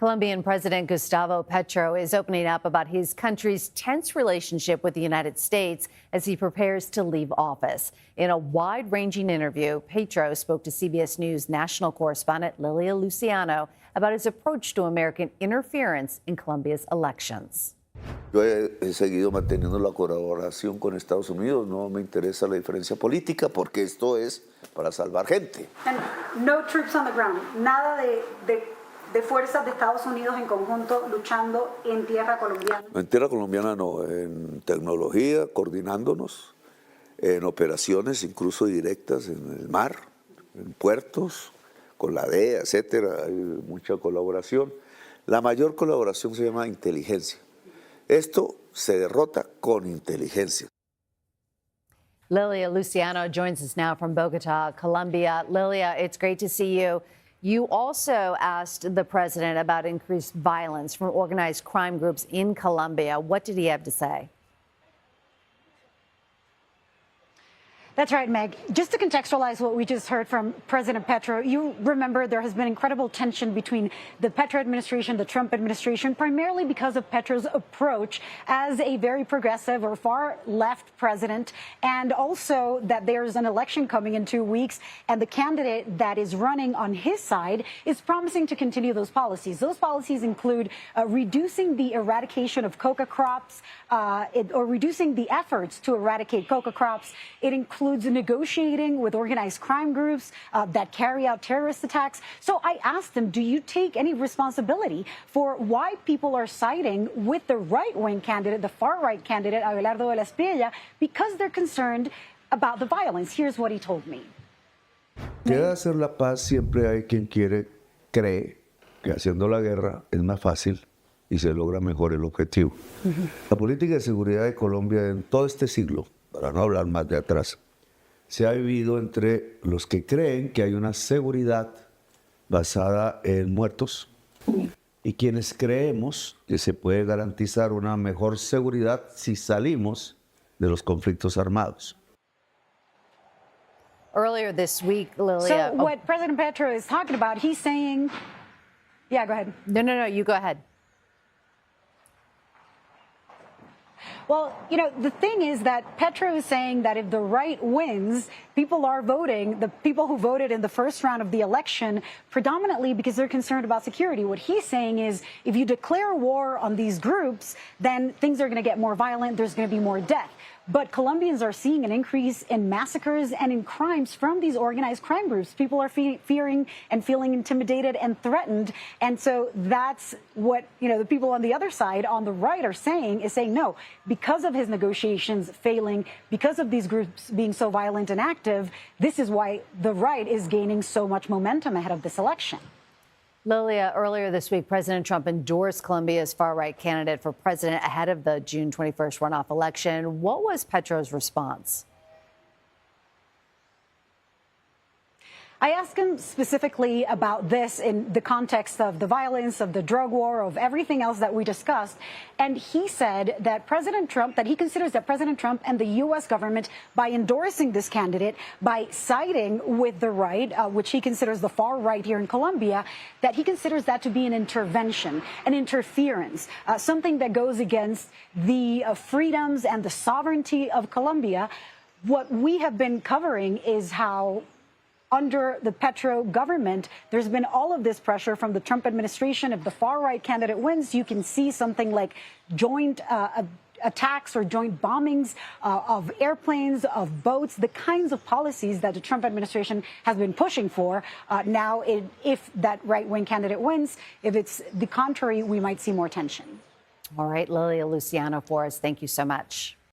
Colombian President Gustavo Petro is opening up about his country's tense relationship with the United States as he prepares to leave office. In a wide-ranging interview, Petro spoke to CBS News national correspondent Lilia Luciano about his approach to American interference in Colombia's elections. Yo he seguido manteniendo la colaboración con Estados Unidos, no me interesa la diferencia política porque esto es para salvar gente. And no troops on the ground, nada de fuerzas de Estados Unidos en conjunto luchando en tierra colombiana. En tierra colombiana no, en tecnología, coordinándonos, en operaciones incluso directas en el mar, en puertos, con la DEA, etcétera, hay mucha colaboración. La mayor colaboración se llama inteligencia. Esto se derrota con inteligencia. Lilia Luciano joins us now from Bogota, Colombia. Lilia, it's great to see you. You also asked the president about increased violence from organized crime groups in Colombia. What did he have to say? That's right, Meg. Just to contextualize what we just heard from President Petro, you remember there has been incredible tension between the Petro administration, the Trump administration, primarily because of Petro's approach as a very progressive or far left president, and also that there's an election coming in 2 weeks, and the candidate that is running on his side is promising to continue those policies. Those policies include reducing the eradication of coca crops, or reducing the efforts to eradicate coca crops. It includes negotiating with organized crime groups that carry out terrorist attacks. So I asked him, do you take any responsibility for why people are siding with the right-wing candidate, the far-right candidate, Abelardo de la Espriella, because they're concerned about the violence? Here's what he told me. Queda hacer la paz, siempre hay quien cree que haciendo la guerra es más fácil y se logra mejor el objetivo. La política de seguridad de Colombia en todo este siglo, para no hablar más de atrás, se ha vivido entre los que creen que hay una seguridad basada en muertos y quienes creemos que se puede garantizar una mejor seguridad si salimos de los conflictos armados. Earlier this week, Lilia. So what President Petro is talking about, he's saying, yeah, go ahead. No, you go ahead. Well, you know, the thing is that Petro is saying that if the right wins, people are voting, the people who voted in the first round of the election, predominantly because they're concerned about security. What he's saying is if you declare war on these groups, then things are going to get more violent, there's going to be more death. But Colombians are seeing an increase in massacres and in crimes from these organized crime groups. People are fearing and feeling intimidated and threatened. And so that's what, you know, the people on the other side, on the right, are saying, is saying no, because of his negotiations failing, because of these groups being so violent and active, this is why the right is gaining so much momentum ahead of this election. Lilia, earlier this week, President Trump endorsed Colombia's far-right candidate for president ahead of the June 21st runoff election. What was Petro's response? I asked him specifically about this in the context of the violence, of the drug war, of everything else that we discussed. And he said that President Trump, that he considers that President Trump and the U.S. government, by endorsing this candidate, by siding with the right, which he considers the far right here in Colombia, that he considers that to be an intervention, an interference, something that goes against the freedoms and the sovereignty of Colombia. What we have been covering is how under the Petro government, there's been all of this pressure from the Trump administration. If the far-right candidate wins, you can see something like joint attacks or joint bombings of airplanes, of boats, the kinds of policies that the Trump administration has been pushing for. Now, if that right-wing candidate wins, if it's the contrary, we might see more tension. All right, Lilia Luciano for us. Thank you so much.